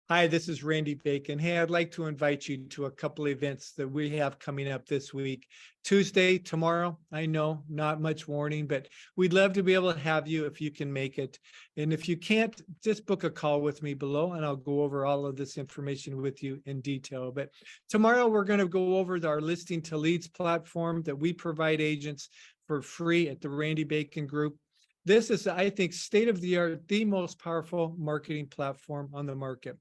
Hi, this is Randy Bacon. Hey, I'd like to invite you to a couple events that we have coming up this week. Tuesday, tomorrow, I know, not much warning, but we'd love to be able to have you if you can make it. And if you can't, just book a call with me below and I'll go over all of this information with you in detail. But tomorrow, we're going to go over our Listing to Leads platform that we provide agents for free at the Randy Bacon Group. This is, I think, state of the art, the most powerful marketing platform on the market.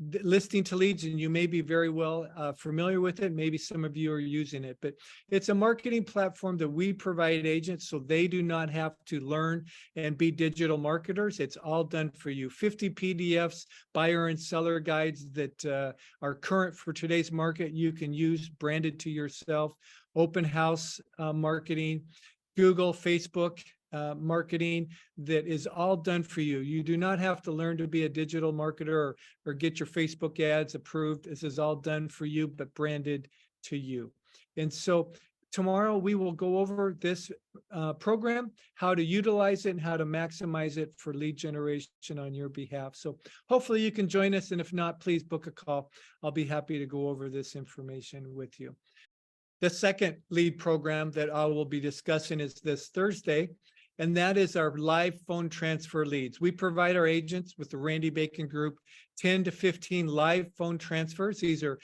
Listing to Leads, and you may be very well familiar with it. Maybe some of you are using it, but it's a marketing platform that we provide agents so they do not have to learn and be digital marketers. It's all done for you. 50 PDFs, buyer and seller guides that are current for today's market. You can use branded to yourself, open house marketing, Google, Facebook, marketing that is all done for you. You do not have to learn to be a digital marketer or get your Facebook ads approved. This is all done for you, but branded to you. And so tomorrow we will go over this program, how to utilize it and how to maximize it for lead generation on your behalf. So hopefully you can join us. And if not, please book a call. I'll be happy to go over this information with you. The second lead program that I will be discussing is this Thursday, and that is our live phone transfer leads. We provide our agents with the Randy Bacon Group 10 to 15 live phone transfers. These are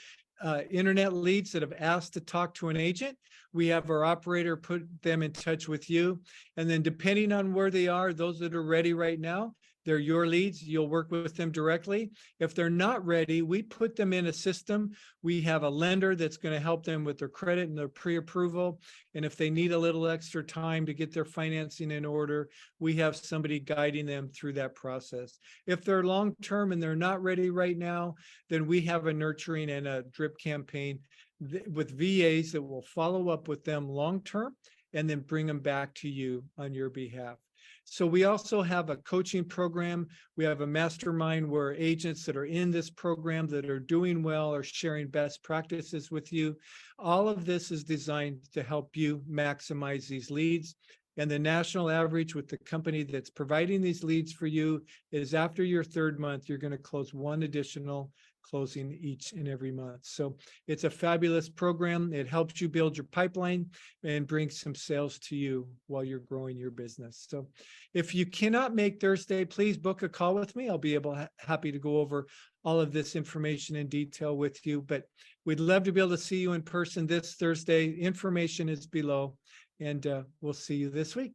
internet leads that have asked to talk to an agent. We have our operator put them in touch with you. And then depending on where they are, those that are ready right now, they're your leads. You'll work with them directly. If they're not ready, we put them in a system. We have a lender that's going to help them with their credit and their pre-approval. And if they need a little extra time to get their financing in order, we have somebody guiding them through that process. If they're long-term and they're not ready right now, then we have a nurturing and a drip campaign with VAs that will follow up with them long-term and then bring them back to you on your behalf. So we also have a coaching program. We have a mastermind where agents that are in this program that are doing well are sharing best practices with you. All of this is designed to help you maximize these leads. And the national average with the company that's providing these leads for you is after your third month, you're going to close one additional closing each and every month. So it's a fabulous program. It helps you build your pipeline and bring some sales to you while you're growing your business. So if you cannot make Thursday, please book a call with me. I'll be happy to go over all of this information in detail with you, but we'd love to be able to see you in person this Thursday. Information is below, and we'll see you this week.